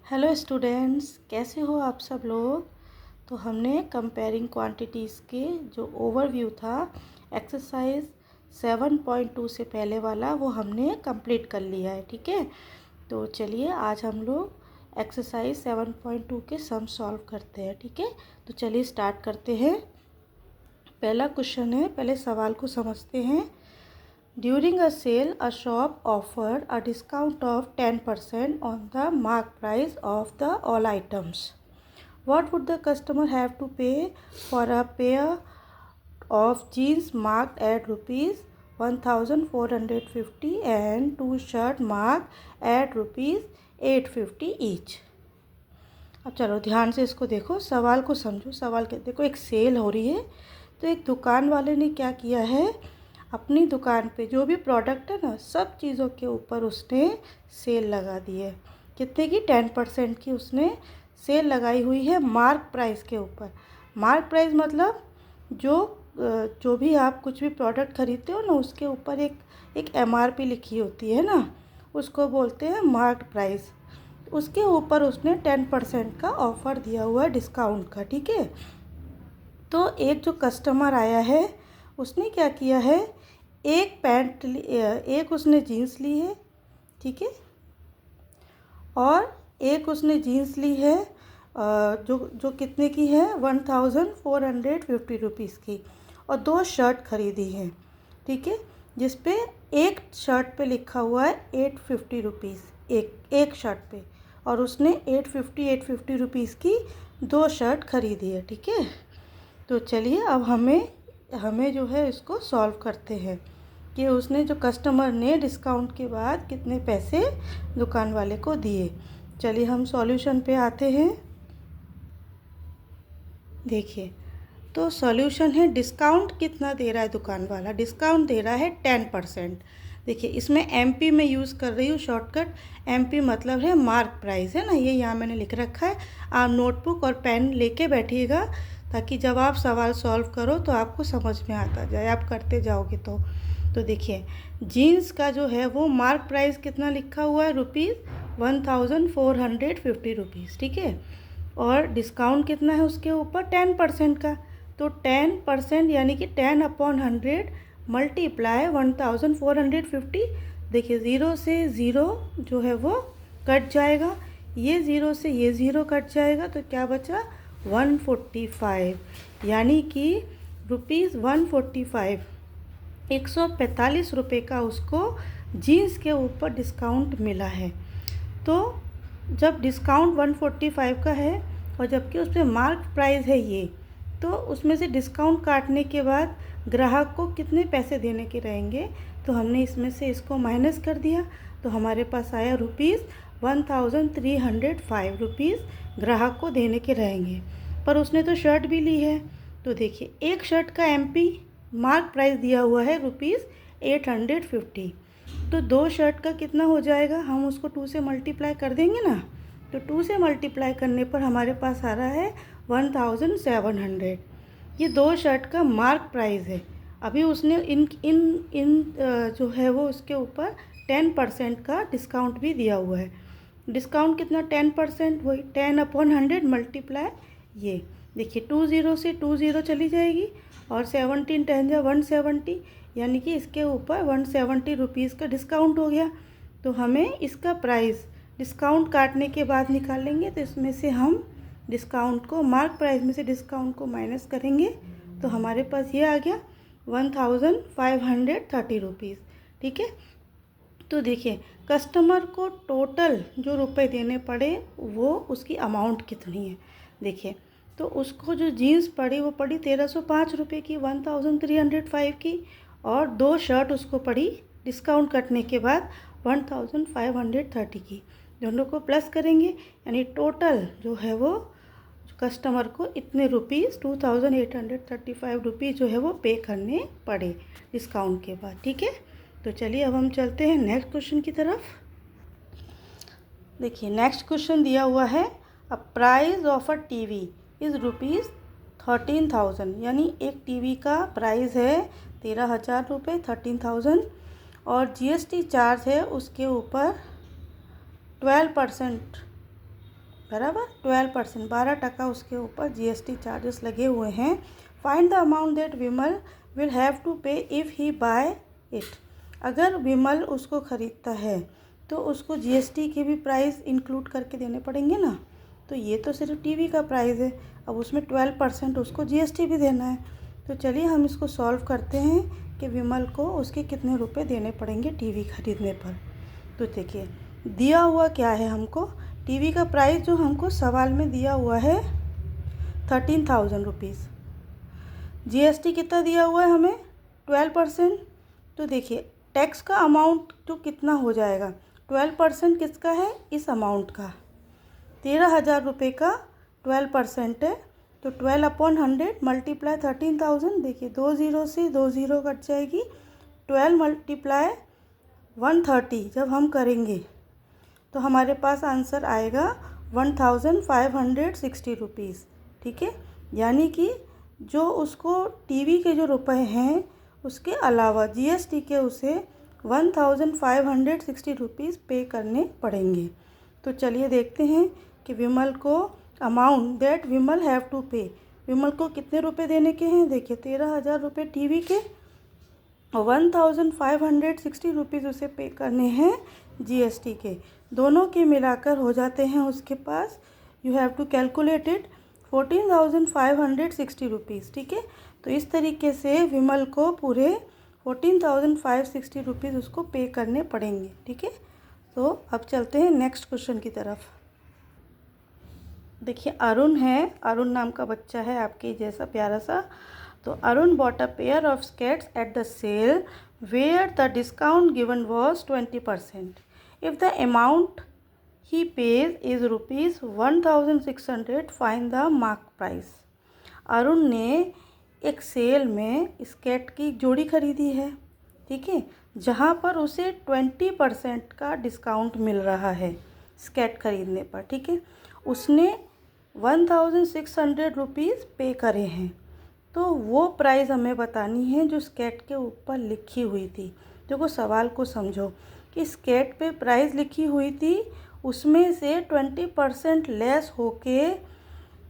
Hello students, कैसे हो आप सब लोग। तो हमने कंपेयरिंग क्वांटिटीज़ के जो ओवरव्यू था एक्सरसाइज 7.2 से पहले वाला वो हमने कंप्लीट कर लिया है। ठीक है, तो चलिए आज हम लोग एक्सरसाइज 7.2 के सम सॉल्व करते हैं। ठीक है, तो चलिए स्टार्ट करते हैं। पहला क्वेश्चन है, पहले सवाल को समझते हैं। During a sale, a shop offered a discount of 10% on the mark price of the all items. What would the customer have to pay for a pair of jeans marked at rupees 1450 and two shirt marked at rupees 850 each? अब चलो ध्यान से इसको देखो, सवाल को समझो। सवाल के देखो, एक सेल हो रही है। तो एक दुकान वाले ने क्या किया है, अपनी दुकान पे जो भी प्रोडक्ट है ना, सब चीज़ों के ऊपर उसने सेल लगा दी है। कितने की? 10% की उसने सेल लगाई हुई है मार्क प्राइस के ऊपर। मार्क प्राइस मतलब जो भी आप कुछ भी प्रोडक्ट खरीदते हो ना, उसके ऊपर एक MRP लिखी होती है ना, उसको बोलते हैं मार्क प्राइस। उसके ऊपर उसने 10% का ऑफ़र दिया हुआ है, डिस्काउंट का। ठीक है, तो एक जो कस्टमर आया है उसने क्या किया है, एक उसने जीन्स ली है। ठीक है, और एक उसने जीन्स ली है जो कितने की है, 1450 रुपीज़ की, और दो शर्ट खरीदी है। ठीक है, जिस पे एक शर्ट पे लिखा हुआ है 850 रुपीज़, एक शर्ट पे, और उसने 850 रुपीज़ की दो शर्ट खरीदी है। ठीक है, तो चलिए अब हमें जो है इसको सॉल्व करते हैं कि उसने जो कस्टमर ने डिस्काउंट के बाद कितने पैसे दुकान वाले को दिए। चलिए हम सॉल्यूशन पे आते हैं। देखिए, तो सॉल्यूशन है, डिस्काउंट कितना दे रहा है दुकान वाला, डिस्काउंट दे रहा है 10%। देखिए, इसमें MP में यूज़ कर रही हूँ शॉर्टकट। MP मतलब है मार्क प्राइस, है ना, ये यहाँ मैंने लिख रखा है। आप नोटबुक और पेन लेके बैठिएगा ताकि जब आप सवाल सॉल्व करो तो आपको समझ में आता जाए, आप करते जाओगे तो देखिए, जीन्स का जो है वो मार्क प्राइस कितना लिखा हुआ है, ₹1450 रुपीज़। ठीक है, और डिस्काउंट कितना है उसके ऊपर, 10% का। तो 10% यानी कि 10/100 मल्टीप्लाई 1450। देखिए, ज़ीरो से ज़ीरो जो है वो कट जाएगा, ये ज़ीरो से ये ज़ीरो कट जाएगा, तो क्या बचा, 145, यानी कि ₹145, 145 रुपये का उसको जीन्स के ऊपर डिस्काउंट मिला है। तो जब डिस्काउंट 145 का है और जबकि उस पर मार्क प्राइस है ये, तो उसमें से डिस्काउंट काटने के बाद ग्राहक को कितने पैसे देने के रहेंगे, तो हमने इसमें से इसको माइनस कर दिया, तो हमारे पास आया ₹1305 रुपीज़ ग्राहक को देने के रहेंगे। पर उसने तो शर्ट भी ली है, तो देखिए, एक शर्ट का MP मार्क प्राइस दिया हुआ है ₹850, तो दो शर्ट का कितना हो जाएगा, हम उसको 2 से मल्टीप्लाई कर देंगे ना, तो 2 से मल्टीप्लाई करने पर हमारे पास आ रहा है 1700। ये दो शर्ट का मार्क प्राइस है। अभी उसने इन इन इन जो है वो उसके ऊपर 10% का डिस्काउंट भी दिया हुआ है। डिस्काउंट कितना, 10%, वही 10/100 मल्टीप्लाई ये। देखिए, 20 से 20 चली जाएगी, और 17 10 जा 170, यानी कि इसके ऊपर 170 रुपीज़ का डिस्काउंट हो गया। तो हमें इसका प्राइस डिस्काउंट काटने के बाद निकालेंगे, तो इसमें से हम डिस्काउंट को, मार्क प्राइस में से डिस्काउंट को माइनस करेंगे, तो हमारे पास ये आ गया 1530 रुपीज़। ठीक है, तो देखिए, कस्टमर को टोटल जो रुपए देने पड़े वो उसकी अमाउंट कितनी है। देखिए, तो उसको जो जीन्स पड़ी वो पड़ी 1305 रुपये की, 1305 की, और दो शर्ट उसको पड़ी डिस्काउंट कटने के बाद 1530 की। दोनों को प्लस करेंगे, यानी टोटल जो है वो कस्टमर को इतने रुपीज़ 2835 रुपीज़ जो है वो पे करने पड़े डिस्काउंट के बाद। ठीक है, तो चलिए अब हम चलते हैं नेक्स्ट क्वेश्चन की तरफ। देखिए, नेक्स्ट क्वेश्चन दिया हुआ है, a price of a TV is ₹13,000, यानी एक TV का प्राइस है 13,000 रुपये, 13,000, और GST चार्ज है उसके ऊपर 12%। बराबर 12%, 12% उसके ऊपर GST चार्जेस लगे हुए हैं। Find the amount that Vimal will have to pay if he buy it. अगर विमल उसको ख़रीदता है तो उसको GST के भी प्राइस इंक्लूड करके देने पड़ेंगे ना। तो ये तो सिर्फ टीवी का प्राइस है, अब उसमें 12% उसको GST भी देना है। तो चलिए हम इसको सॉल्व करते हैं कि विमल को उसके कितने रुपए देने पड़ेंगे टीवी खरीदने पर। तो देखिए दिया हुआ क्या है हमको, टीवी का प्राइस जो हमको सवाल में दिया हुआ है 13,000 रुपीज़। GST कितना दिया हुआ है हमें 12%। तो देखिए टैक्स का अमाउंट तो कितना हो जाएगा, 12% किसका है, इस अमाउंट का 13,000 रुपये का 12% है। तो 12/100 मल्टीप्लाई 13,000, देखिए 2 ज़ीरो से 2 ज़ीरो कट जाएगी, 12 मल्टीप्लाई 130 जब हम करेंगे तो हमारे पास आंसर आएगा 1,560 रुपीज़। ठीक है, यानी कि जो उसको टीवी के जो रुपए हैं उसके अलावा GST के उसे 1,560 रुपीज़ पे करने पड़ेंगे। तो चलिए देखते हैं कि विमल को amount that Vimal have to pay, Vimal को कितने रुपए देने के हैं। देखिए 13,000 रुपये टीवी के और 1,560 रुपीज़ उसे पे करने हैं GST के। दोनों के मिलाकर हो जाते हैं उसके पास, you have to calculate it, 14,560 rupees. ठीक है, तो इस तरीके से विमल को पूरे 14,560 रुपीज़ उसको पे करने पड़ेंगे। ठीक है, तो अब चलते हैं नेक्स्ट क्वेश्चन की तरफ। देखिए अरुण है, अरुण नाम का बच्चा है आपके जैसा प्यारा सा। तो Arun bought a pair of skates at the sale where the discount given was 20%। If the amount he pays is ₹1,600, find the mark price. Arun ने एक सेल में स्केट की जोड़ी खरीदी है, ठीक है, जहाँ पर उसे 20% का डिस्काउंट मिल रहा है स्केट खरीदने पर। ठीक है, उसने 1,600 रुपीज़ पे करे हैं। तो वो प्राइस हमें बतानी है जो स्केट के ऊपर लिखी हुई थी। देखो सवाल को समझो कि स्केट पे प्राइस लिखी हुई थी, उसमें से 20% लेस होके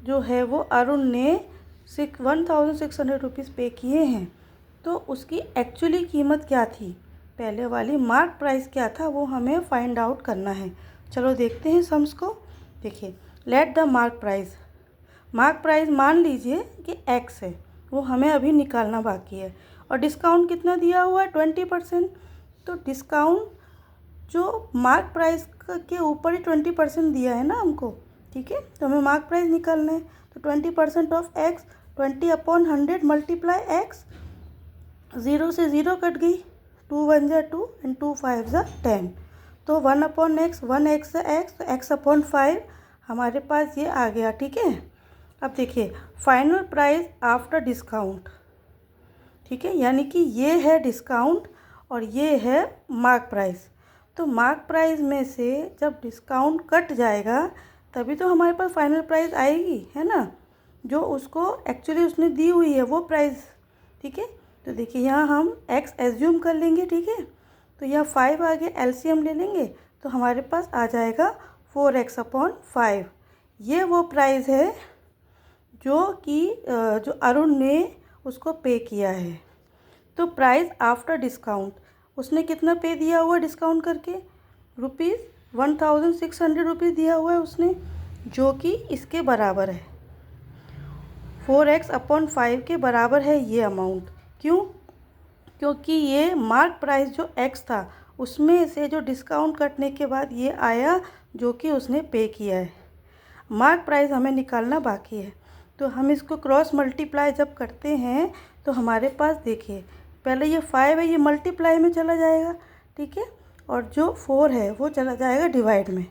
जो है वो अरुण ने 1,600 रुपीज़ पे किए हैं। तो उसकी एक्चुअली कीमत क्या थी, पहले वाली मार्क प्राइस क्या था, वो हमें फाइंड आउट करना है। चलो देखते हैं सम्स को। देखिए लेट द मार्क प्राइस मान लीजिए कि x है, वो हमें अभी निकालना बाकी है। और डिस्काउंट कितना दिया हुआ है 20%। तो डिस्काउंट जो मार्क प्राइस के ऊपर ही 20% दिया है ना हमको। ठीक है, तो हमें मार्क प्राइस निकालना है। तो 20% ऑफ x, 20/100 मल्टीप्लाई x, 0 से 0 कट गई, 2 1 जा 2 एंड 2 5 जा 10। तो 1/x, 1x जा x, तो x/5 हमारे पास ये आ गया। ठीक है, अब देखिए फाइनल प्राइस आफ्टर डिस्काउंट। ठीक है, यानी कि ये है डिस्काउंट और ये है मार्क प्राइस। तो मार्क प्राइस में से जब डिस्काउंट कट जाएगा तभी तो हमारे पास फाइनल प्राइस आएगी, है ना, जो उसको एक्चुअली उसने दी हुई है वो प्राइस। ठीक है, तो देखिए यहाँ हम x एज्यूम कर लेंगे। ठीक है, तो यहाँ 5 आगे LCM ले लेंगे तो हमारे पास आ जाएगा 4x/5। ये वो प्राइस है जो कि जो अरुण ने उसको पे किया है। तो प्राइस आफ्टर डिस्काउंट उसने कितना पे दिया हुआ डिस्काउंट करके, ₹1,600 रुपीज़ दिया हुआ है उसने, जो कि इसके बराबर है 4x/5 के बराबर है ये अमाउंट। क्यों, क्योंकि ये मार्क प्राइस जो x था उसमें से जो डिस्काउंट कटने के बाद ये आया जो कि उसने पे किया है। मार्क प्राइस हमें निकालना बाकी है। तो हम इसको क्रॉस मल्टीप्लाई जब करते हैं तो हमारे पास देखिए पहले ये 5 है, ये मल्टीप्लाई में चला जाएगा। ठीक है, और जो 4 है वो चला जाएगा डिवाइड में।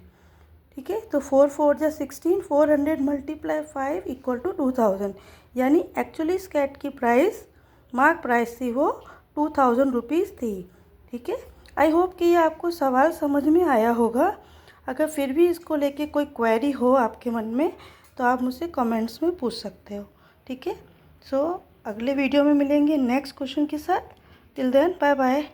ठीक है, तो 4 4 जा 16, 400 मल्टीप्लाई 5 इक्वल टू 2,000। यानी एक्चुअली स्केट की प्राइस मार्क प्राइस थी वो 2,000 रुपीज़ थी। ठीक है, आई होप कि ये आपको सवाल समझ में आया होगा। अगर फिर भी इसको लेके कोई क्वेरी हो आपके मन में तो आप मुझसे कमेंट्स में पूछ सकते हो। ठीक है, सो अगले वीडियो में मिलेंगे नेक्स्ट क्वेश्चन के साथ। Till then bye bye.